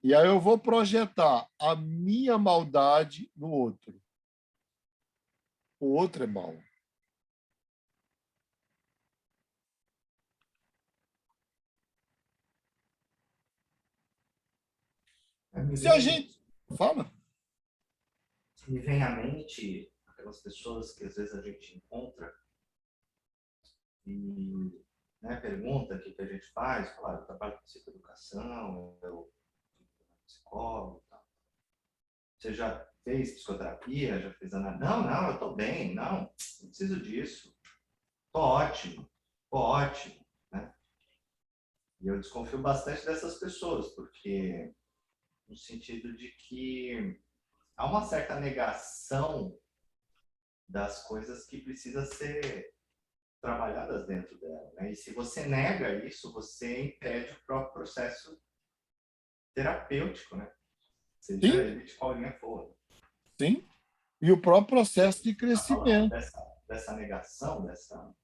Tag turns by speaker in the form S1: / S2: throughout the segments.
S1: E aí eu vou projetar a minha maldade no outro. O outro é mau.
S2: Me
S1: Se a
S2: vem,
S1: gente... Fala.
S2: me vem à mente aquelas pessoas que às vezes a gente encontra e, né, pergunta o que a gente faz. Claro, eu trabalho com psicoeducação, eu sou psicólogo. Tá? Você já fez psicoterapia? Já fez análise? Não, eu estou bem. Não preciso disso. Estou ótimo. Estou ótimo. Né? E eu desconfio bastante dessas pessoas, porque no sentido de que há uma certa negação das coisas que precisa ser trabalhadas dentro dela. Né? E se você nega isso, você impede o próprio processo terapêutico, né? Seja
S1: Sim,
S2: ele de qual linha for.
S1: sim. E o próprio processo de
S2: Está falando
S1: crescimento.
S2: dessa negação, dessa...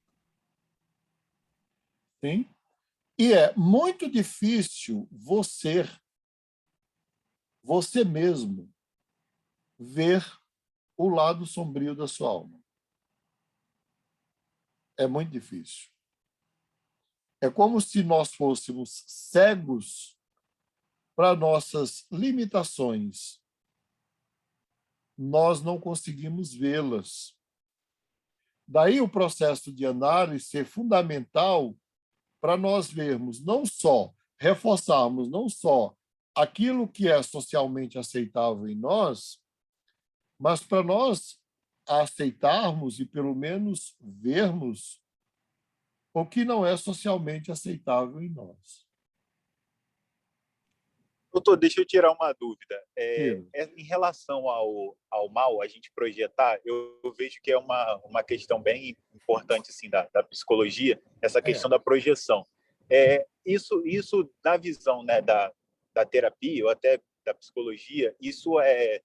S1: Sim. E é muito difícil você mesmo, ver o lado sombrio da sua alma. É muito difícil. É como se nós fôssemos cegos para nossas limitações. Nós não conseguimos vê-las. Daí o processo de análise ser fundamental para nós vermos, não só, reforçarmos não só aquilo que é socialmente aceitável em nós, mas para nós aceitarmos e pelo menos vermos o que não é socialmente aceitável em nós.
S3: Doutor, deixa eu tirar uma dúvida.
S1: Tira.
S3: Em relação ao mal, a gente projetar, eu vejo que é uma questão bem importante assim, da psicologia, essa questão da projeção. Isso na visão, né, da terapia ou até da psicologia, isso é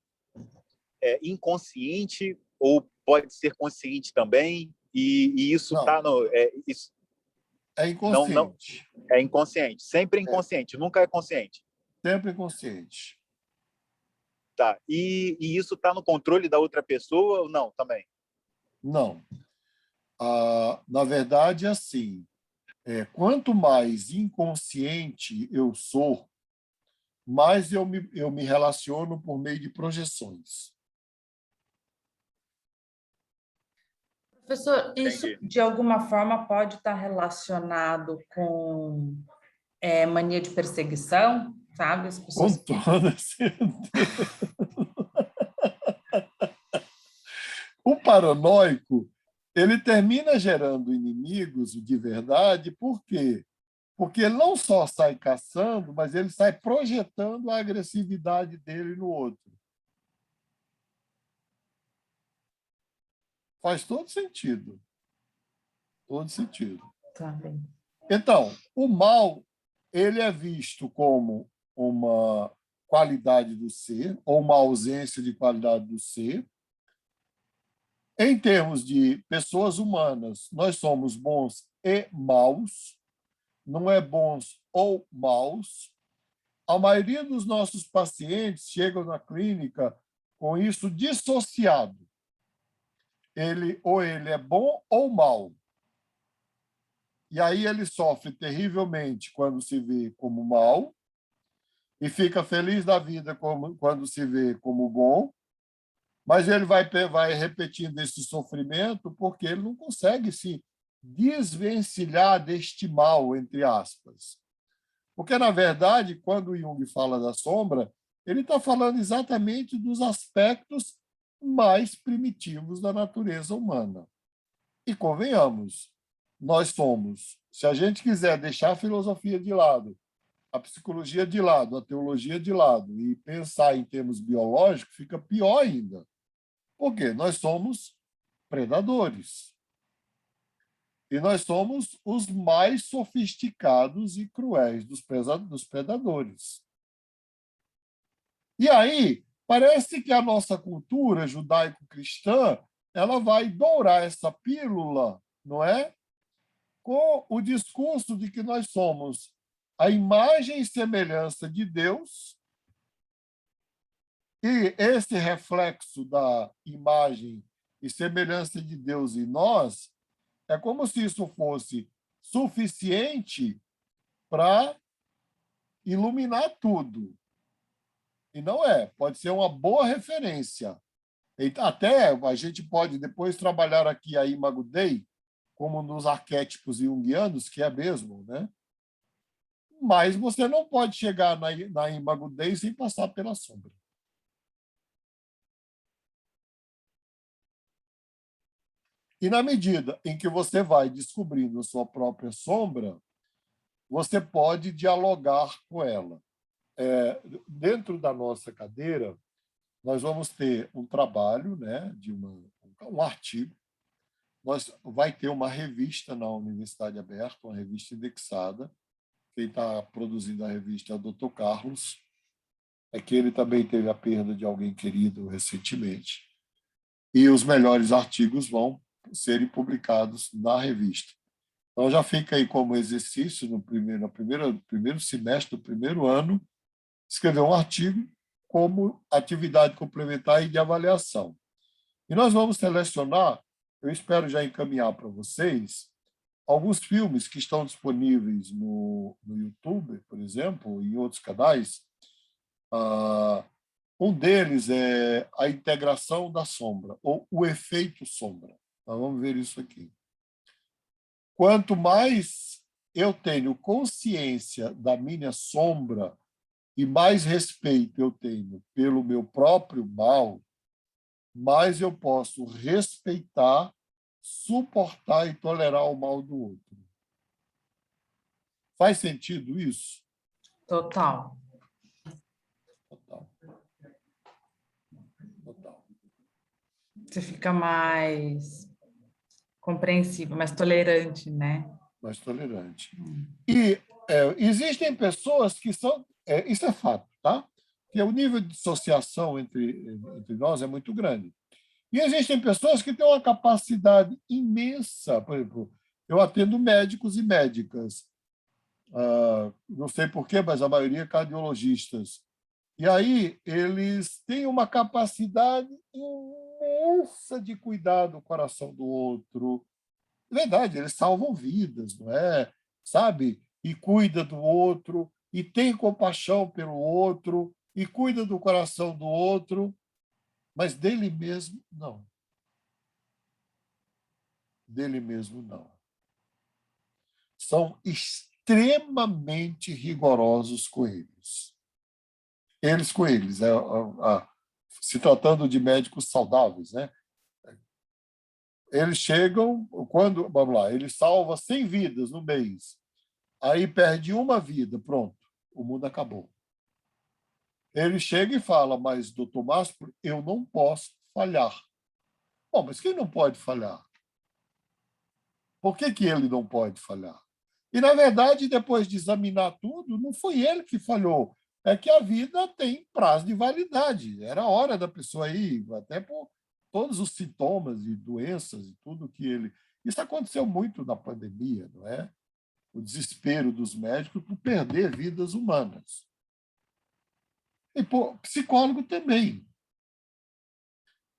S3: inconsciente ou pode ser consciente também? E isso
S1: Não,
S3: está no... isso,
S1: é
S3: não,
S1: inconsciente.
S3: é inconsciente, sempre
S1: É,
S3: inconsciente, nunca é consciente.
S1: sempre inconsciente.
S3: Tá. E isso está no controle da outra pessoa ou não também?
S1: Não. Na verdade, é assim, quanto mais inconsciente eu sou, mais eu me relaciono por meio de projeções.
S4: Professor, isso
S3: Entendi.
S4: de alguma forma pode estar relacionado com mania de perseguição, sabe? As
S1: Com
S4: pessoas...
S1: toda certeza. O paranoico, ele termina gerando inimigos de verdade, por quê? Porque ele não só sai caçando, mas ele sai projetando a agressividade dele no outro. Faz todo sentido. Todo sentido.
S4: Tá bem.
S1: Então, o mal, ele é visto como uma qualidade do ser, ou uma ausência de qualidade do ser. Em termos de pessoas humanas, nós somos bons e maus, não é bons ou maus. A maioria dos nossos pacientes chegam na clínica com isso dissociado. Ou ele é bom ou mau. E aí ele sofre terrivelmente quando se vê como mau e fica feliz da vida quando se vê como bom, mas ele vai repetindo esse sofrimento porque ele não consegue se desvencilhar deste mal, entre aspas. Porque, na verdade, quando Jung fala da sombra, ele está falando exatamente dos aspectos mais primitivos da natureza humana. E convenhamos, nós somos, se a gente quiser deixar a filosofia de lado, a psicologia de lado, a teologia de lado e pensar em termos biológicos, fica pior ainda. Por quê? Nós somos predadores. E nós somos os mais sofisticados e cruéis dos predadores. E aí, parece que a nossa cultura judaico-cristã ela vai dourar essa pílula, não é? Com o discurso de que nós somos a imagem e semelhança de Deus E esse reflexo da imagem e semelhança de Deus em nós é como se isso fosse suficiente para iluminar tudo. E não é. Pode ser uma boa referência. Até a gente pode depois trabalhar aqui a Imago Dei, como nos arquétipos junguianos, que é mesmo, né? Mas você não pode chegar na Imago Dei sem passar pela sombra. E na medida em que você vai descobrindo a sua própria sombra, você pode dialogar com ela. Dentro da nossa cadeira, nós vamos ter um trabalho, né, de um artigo. Vai ter uma revista na Universidade Aberta, uma revista indexada. Quem está produzindo a revista é o Dr. Carlos. É que ele também teve a perda de alguém querido recentemente. E os melhores artigos vão serem publicados na revista. Então, já fica aí como exercício, no primeiro semestre do primeiro ano, escrever um artigo como atividade complementar e de avaliação. E nós vamos selecionar, eu espero já encaminhar para vocês, alguns filmes que estão disponíveis no YouTube, por exemplo, em outros canais. Um deles é a integração da sombra, ou o efeito sombra. Então, vamos ver isso aqui. Quanto mais eu tenho consciência da minha sombra e mais respeito eu tenho pelo meu próprio mal, mais eu posso respeitar, suportar e tolerar o mal do outro. Faz sentido isso?
S4: Total.
S1: Total. Total.
S4: Você fica mais compreensivo, mais tolerante, né?
S1: Mais tolerante. E existem pessoas que são... isso é fato, tá? Que o nível de dissociação entre nós é muito grande. E existem pessoas que têm uma capacidade imensa. Por exemplo, eu atendo médicos e médicas. Não sei porquê, mas a maioria cardiologistas. E aí eles têm uma capacidade imensa de cuidar do coração do outro. É verdade, eles salvam vidas, não é? Sabe? E cuida do outro, e tem compaixão pelo outro, e cuida do coração do outro, mas dele mesmo, não. Dele mesmo, não. São extremamente rigorosos com eles. Eles com eles, se tratando de médicos saudáveis, né? Eles chegam, vamos lá, ele salva 100 vidas no mês, aí perde uma vida, pronto, o mundo acabou. Ele chega e fala, mas, doutor Márcio, eu não posso falhar. Bom, mas quem não pode falhar? Por que ele não pode falhar? E, na verdade, depois de examinar tudo, não foi ele que falhou, é que a vida tem prazo de validade. Era hora da pessoa ir, até por todos os sintomas e doenças e tudo que ele... Isso aconteceu muito na pandemia, não é? O desespero dos médicos por perder vidas humanas. E por psicólogo também.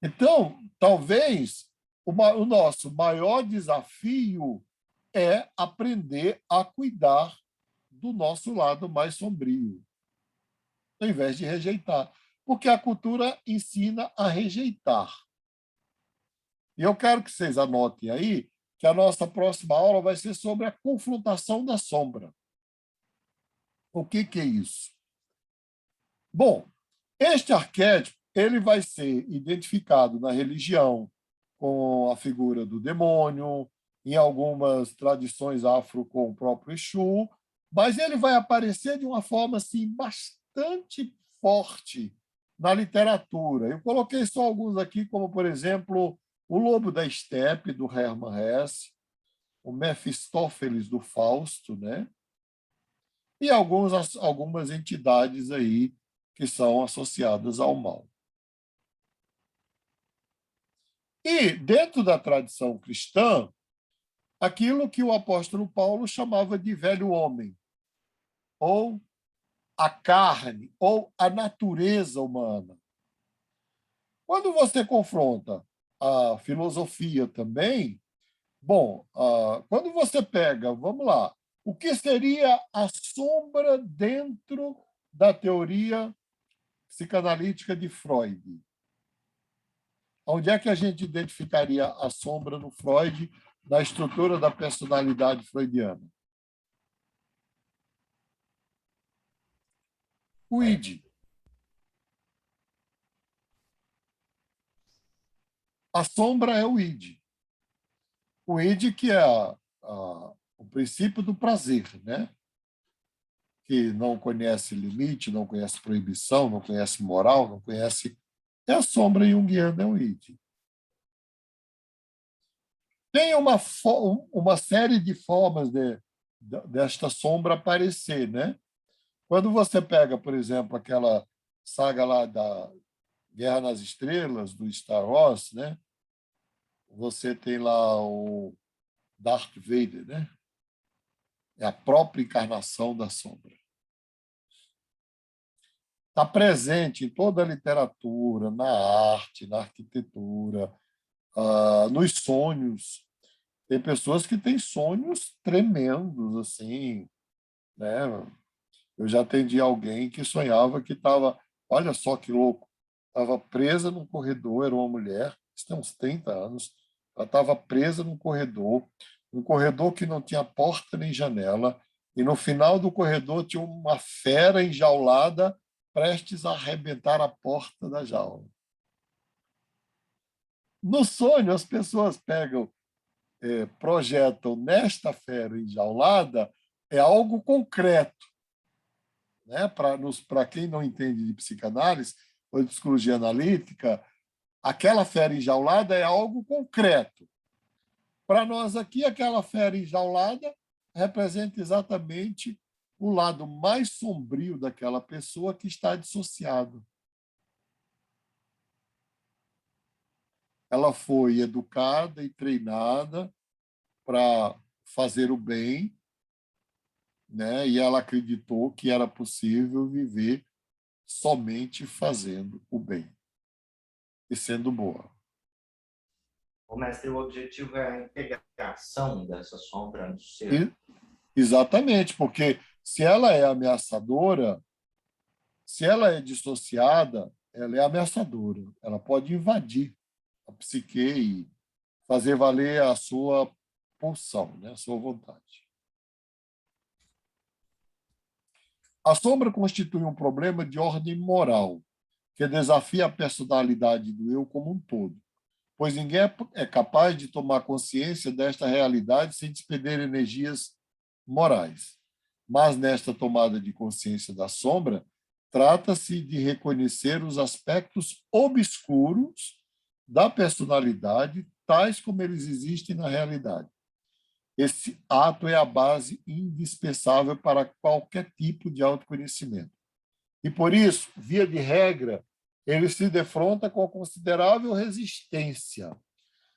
S1: Então, talvez o nosso maior desafio é aprender a cuidar do nosso lado mais sombrio, ao invés de rejeitar. Porque a cultura ensina a rejeitar. E eu quero que vocês anotem aí que a nossa próxima aula vai ser sobre a confrontação da sombra. O que é isso? Bom, este arquétipo ele vai ser identificado na religião com a figura do demônio, em algumas tradições afro com o próprio Exu, mas ele vai aparecer de uma forma assim, bastante forte na literatura. Eu coloquei só alguns aqui, como, por exemplo, O Lobo da Estepe, do Hermann Hesse, o Mefistófeles, do Fausto, né? E algumas entidades aí que são associadas ao mal. E, dentro da tradição cristã, aquilo que o apóstolo Paulo chamava de velho homem, ou a carne, ou a natureza humana. Quando você confronta a filosofia também, bom, quando você pega, vamos lá, o que seria a sombra dentro da teoria psicanalítica de Freud? Onde é que a gente identificaria a sombra no Freud, na estrutura da personalidade freudiana? O id. A sombra é o id. O id que é o princípio do prazer, né? Que não conhece limite, não conhece proibição, não conhece moral, não conhece... É a sombra junguiana, é o id. Tem uma série de formas desta sombra aparecer, né? Quando você pega, por exemplo, aquela saga lá da Guerra nas Estrelas, do Star Wars, né? Você tem lá o Darth Vader, né? É a própria encarnação da sombra. Está presente em toda a literatura, na arte, na arquitetura, nos sonhos. Tem pessoas que têm sonhos tremendos, assim, né? Eu já atendi alguém que sonhava que estava, olha só que louco, estava presa num corredor, era uma mulher, isso tem uns 30 anos, ela estava presa num corredor que não tinha porta nem janela, e no final do corredor tinha uma fera enjaulada prestes a arrebentar a porta da jaula. No sonho, as pessoas pegam, projetam nesta fera enjaulada é algo concreto, né? Para quem não entende de psicanálise ou de psicologia analítica, aquela fera enjaulada é algo concreto. Para nós aqui, aquela fera enjaulada representa exatamente o lado mais sombrio daquela pessoa que está dissociado. Ela foi educada e treinada para fazer o bem, né? E ela acreditou que era possível viver somente fazendo o bem e sendo boa.
S2: O mestre, o objetivo é a integração dessa sombra no ser.
S1: Exatamente, porque se ela é ameaçadora, se ela é dissociada, ela é ameaçadora. Ela pode invadir a psique e fazer valer a sua pulsão, né? A sua vontade. A sombra constitui um problema de ordem moral, que desafia a personalidade do eu como um todo, pois ninguém é capaz de tomar consciência desta realidade sem despender energias morais. Mas, nesta tomada de consciência da sombra, trata-se de reconhecer os aspectos obscuros da personalidade, tais como eles existem na realidade. Esse ato é a base indispensável para qualquer tipo de autoconhecimento. E, por isso, via de regra, ele se defronta com considerável resistência.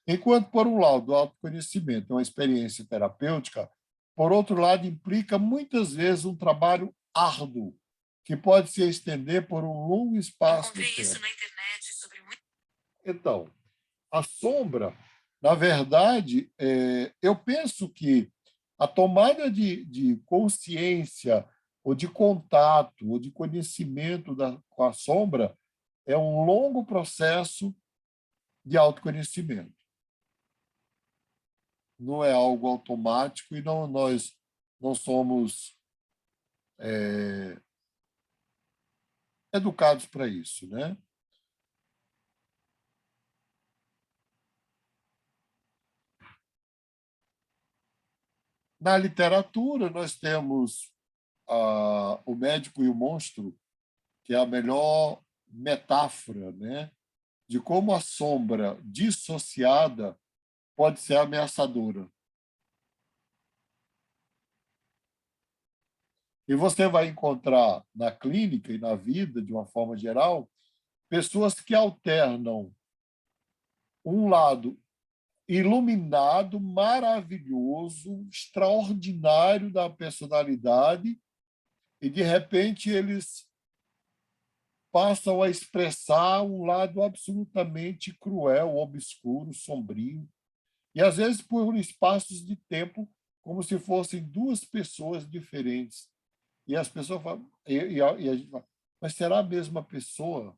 S1: Enquanto, por um lado, o autoconhecimento é uma experiência terapêutica, por outro lado, implica muitas vezes um trabalho árduo, que pode se estender por um longo espaço de tempo. Isso na internet sobre... Então, a sombra, na verdade, eu penso que a tomada de consciência ou de contato ou de conhecimento com a sombra é um longo processo de autoconhecimento. Não é algo automático e nós não somos educados para isso, né? Na literatura, nós temos O Médico e o Monstro, que é a melhor metáfora, né, de como a sombra dissociada pode ser ameaçadora. E você vai encontrar na clínica e na vida, de uma forma geral, pessoas que alternam um lado iluminado, maravilhoso, extraordinário da personalidade, e, de repente, eles passam a expressar um lado absolutamente cruel, obscuro, sombrio, e às vezes por espaços de tempo como se fossem duas pessoas diferentes. E as pessoas falam, e a gente fala, mas será a mesma pessoa?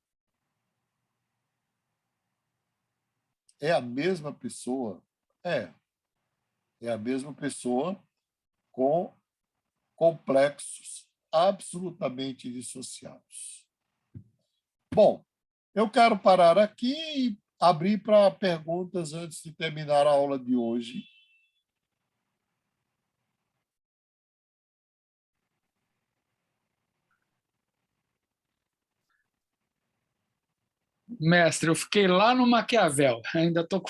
S1: É a mesma pessoa? É a mesma pessoa com complexos absolutamente dissociados. Bom, eu quero parar aqui e abrir para perguntas antes de terminar a aula de hoje.
S5: Mestre, eu fiquei lá no Maquiavel, ainda estou com.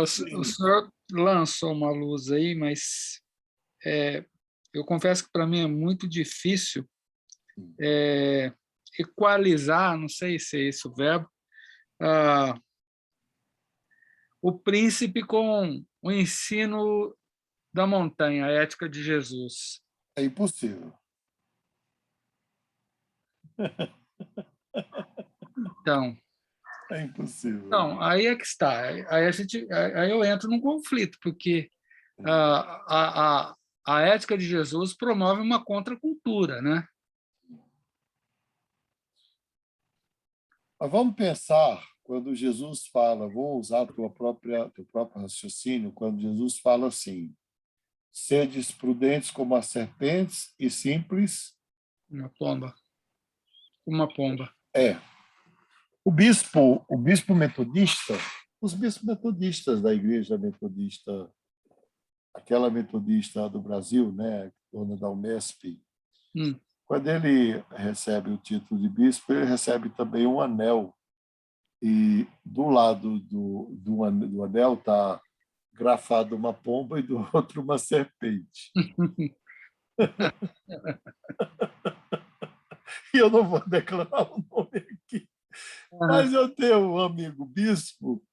S5: O senhor lançou uma luz aí, mas eu confesso que para mim é muito difícil equalizar, não sei se é esse o verbo, o príncipe com o ensino da montanha, a ética de Jesus.
S1: É impossível.
S5: Então,
S1: É impossível.
S5: não, aí é que está. Aí eu entro num conflito, porque a ética de Jesus promove uma contracultura, né?
S1: Mas vamos pensar, quando Jesus fala, vou usar teu próprio raciocínio, quando Jesus fala assim, sedes prudentes como as serpentes e simples.
S5: Uma pomba. Uma pomba.
S1: O bispo metodista, os bispos metodistas da Igreja Metodista, aquela metodista do Brasil, né, dona da Unesp, quando ele recebe o título de bispo, ele recebe também um anel. E do lado do anel está grafado uma pomba e do outro uma serpente. E eu não vou declarar o nome aqui. Mas eu tenho um amigo bispo,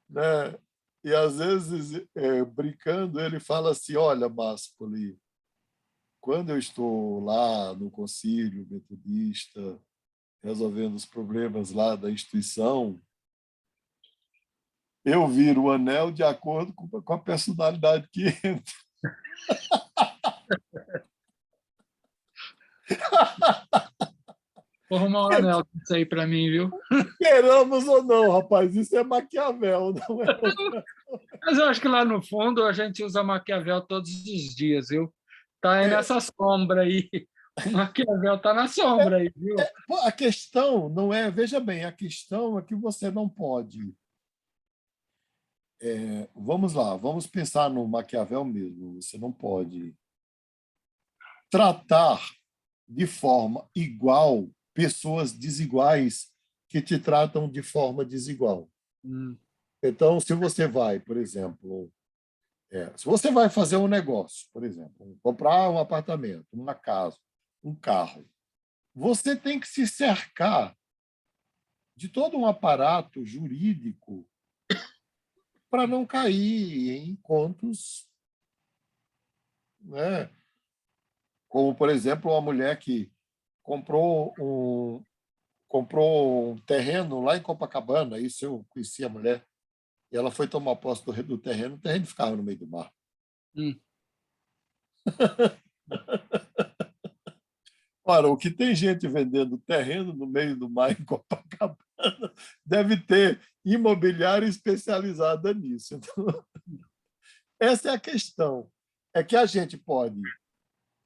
S1: né? E às vezes, brincando, ele fala assim, olha, Máspoli, quando eu estou lá no concílio metodista, resolvendo os problemas lá da instituição, eu viro o anel de acordo com a personalidade que entra.
S5: Vou arrumar um anel disso aí para mim, viu?
S1: Queramos ou não, rapaz, isso é Maquiavel, não é?
S5: Mas eu acho que lá no fundo a gente usa Maquiavel todos os dias, viu? Está aí nessa sombra aí. O Maquiavel está na sombra aí, viu?
S1: A questão não é, veja bem, a questão é que você não pode. Vamos lá, vamos pensar no Maquiavel mesmo. Você não pode tratar de forma igual pessoas desiguais que te tratam de forma desigual. Então, se você vai, por exemplo, se você vai fazer um negócio, por exemplo, comprar um apartamento, uma casa, um carro, você tem que se cercar de todo um aparato jurídico para não cair em contos, né? Como, por exemplo, uma mulher que comprou um terreno lá em Copacabana, isso eu conheci a mulher, e ela foi tomar posse do terreno, o terreno ficava no meio do mar. Ora, o que tem gente vendendo terreno no meio do mar em Copacabana deve ter imobiliária especializada nisso. Então, essa é a questão. É que a gente pode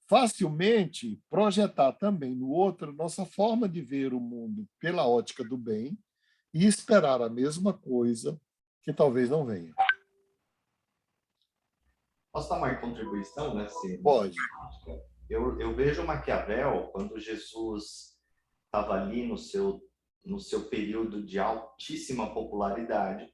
S1: facilmente projetar também no outro nossa forma de ver o mundo pela ótica do bem e esperar a mesma coisa que talvez não venha.
S2: Posso dar uma contribuição nessa?
S1: Pode.
S2: Eu vejo Maquiavel, quando Jesus estava ali no seu período de altíssima popularidade.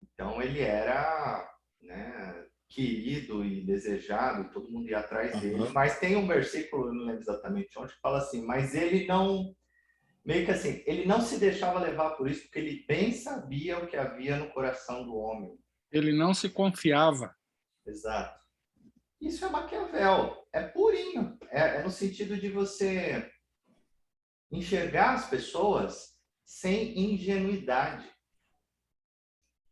S2: Então, ele era, né, querido e desejado, todo mundo ia atrás dele. Mas tem um versículo, eu não lembro exatamente onde, que fala assim, mas ele não, meio que assim, ele não se deixava levar por isso, porque ele bem sabia o que havia no coração do homem.
S5: Ele não se confiava.
S2: Exato. Isso é Maquiavel, é purinho. É no sentido de você enxergar as pessoas sem ingenuidade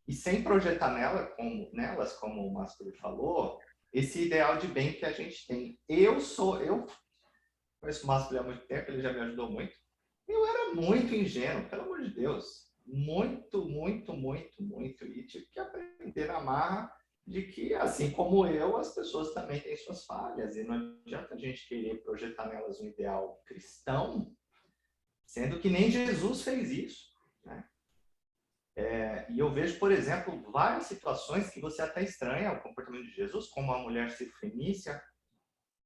S2: e sem projetar nelas, como o Mastro falou, esse ideal de bem que a gente tem. Eu conheço o Mastro há muito tempo, ele já me ajudou muito. Eu era muito ingênuo, pelo amor de Deus. Muito, muito, muito, muito. E tive que aprender na marra de que, assim como eu, as pessoas também têm suas falhas. E não adianta a gente querer projetar nelas um ideal cristão, sendo que nem Jesus fez isso, né? E eu vejo, por exemplo, várias situações que você até estranha o comportamento de Jesus, como a mulher sirofenícia.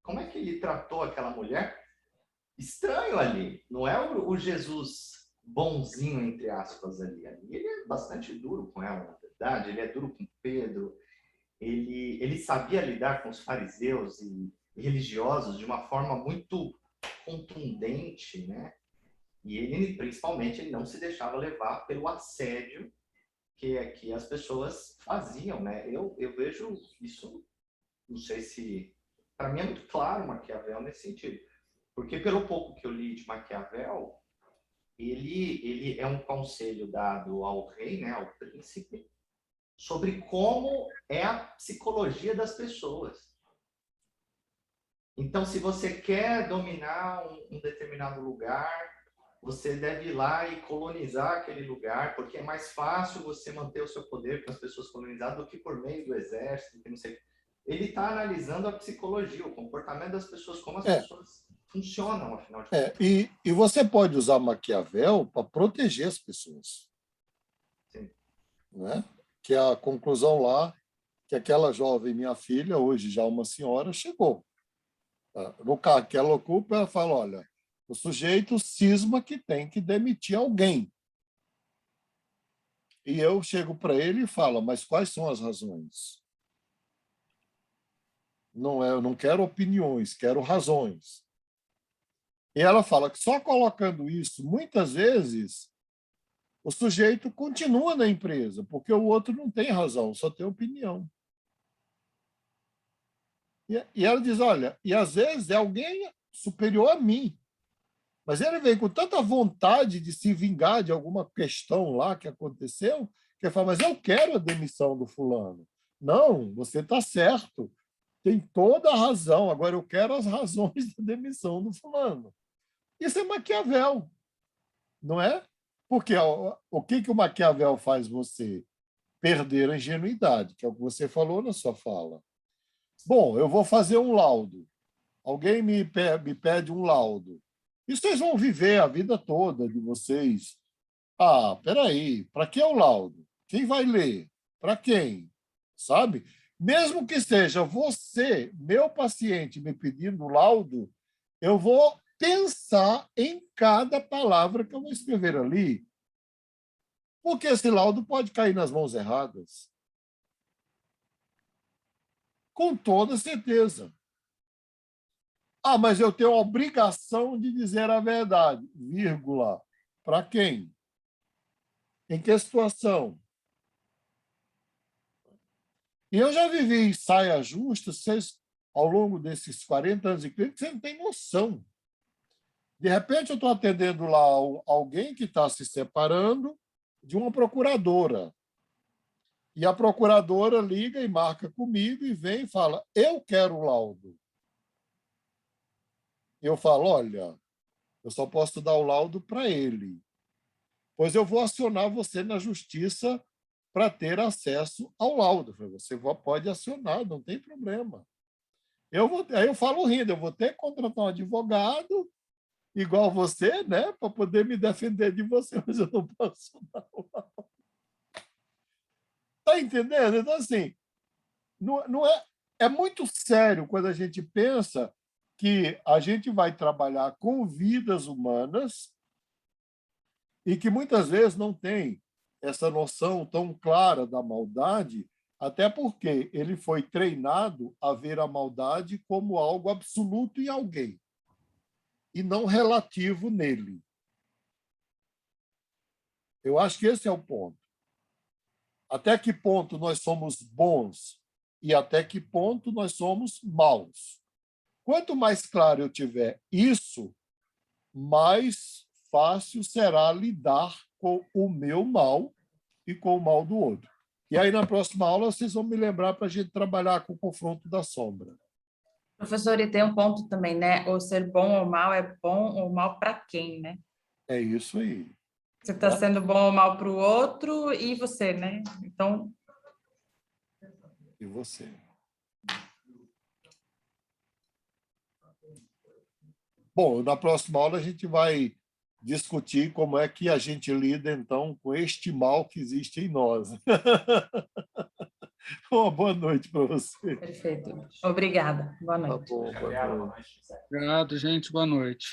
S2: Como é que ele tratou aquela mulher? Estranho ali. Não é o Jesus bonzinho, entre aspas, ali. Ele é bastante duro com ela, na verdade. Ele é duro com Pedro. Ele sabia lidar com os fariseus e religiosos de uma forma muito contundente, né? E ele, principalmente, ele não se deixava levar pelo assédio que as pessoas faziam, né? Eu vejo isso, não sei se... Para mim é muito claro Maquiavel nesse sentido. Porque pelo pouco que eu li de Maquiavel, ele é um conselho dado ao rei, né, ao príncipe, sobre como é a psicologia das pessoas. Então, se você quer dominar um determinado lugar, você deve ir lá e colonizar aquele lugar, porque é mais fácil você manter o seu poder com as pessoas colonizadas do que por meio do exército, que não sei. Ele está analisando a psicologia, o comportamento das pessoas, como as pessoas funcionam, afinal de contas.
S1: E você pode usar Maquiavel para proteger as pessoas.
S2: Sim.
S1: Né? Que é a conclusão lá que aquela jovem, minha filha, hoje já uma senhora, chegou. No cargo que ela ocupa, ela fala, olha, o sujeito cisma que tem que demitir alguém. E eu chego para ele e falo, mas quais são as razões? Eu não quero opiniões, quero razões. E ela fala que só colocando isso, muitas vezes, o sujeito continua na empresa, porque o outro não tem razão, só tem opinião. E ela diz, olha, e às vezes é alguém superior a mim, mas ele veio com tanta vontade de se vingar de alguma questão lá que aconteceu, que ele fala, mas eu quero a demissão do fulano. Não, você está certo, tem toda a razão, agora eu quero as razões da demissão do fulano. Isso é Maquiavel, não é? Porque o que o Maquiavel faz você? Perder a ingenuidade, que é o que você falou na sua fala. Bom, eu vou fazer um laudo. Alguém me pede um laudo. E vocês vão viver a vida toda de vocês. Ah, peraí, para que é o laudo? Quem vai ler? Para quem? Sabe? Mesmo que seja você, meu paciente, me pedindo o laudo, eu vou pensar em cada palavra que eu vou escrever ali, porque esse laudo pode cair nas mãos erradas. Com toda certeza. Ah, mas eu tenho a obrigação de dizer a verdade, vírgula. Para quem? Em que situação? E eu já vivi em saia justa, vocês, ao longo desses 40 anos de clínica, você não tem noção. De repente, eu estou atendendo lá alguém que está se separando de uma procuradora. E a procuradora liga e marca comigo e vem e fala, eu quero o laudo. Eu falo, olha, eu só posso dar o laudo para ele, pois eu vou acionar você na justiça para ter acesso ao laudo. Você pode acionar, não tem problema. Aí eu falo rindo, eu vou ter que contratar um advogado igual você, né, para poder me defender de você, mas eu não posso dar o laudo. Está entendendo? Então, assim, não é muito sério quando a gente pensa que a gente vai trabalhar com vidas humanas e que muitas vezes não tem essa noção tão clara da maldade, até porque ele foi treinado a ver a maldade como algo absoluto em alguém e não relativo nele. Eu acho que esse é o ponto. Até que ponto nós somos bons e até que ponto nós somos maus. Quanto mais claro eu tiver isso, mais fácil será lidar com o meu mal e com o mal do outro. E aí, na próxima aula, vocês vão me lembrar para a gente trabalhar com o confronto da sombra.
S4: Professor, e tem um ponto também, né? O ser bom ou mal é bom ou mal para quem, né?
S1: É isso aí.
S4: Você está sendo bom ou mal para o outro e você, né? Então,
S1: E você? Bom, na próxima aula a gente vai discutir como é que a gente lida, então, com este mal que existe em nós. Uma boa noite para você.
S4: perfeito. Obrigada. Boa
S1: Tá
S4: noite.
S1: bom, boa noite.
S5: Obrigado, gente. Boa noite.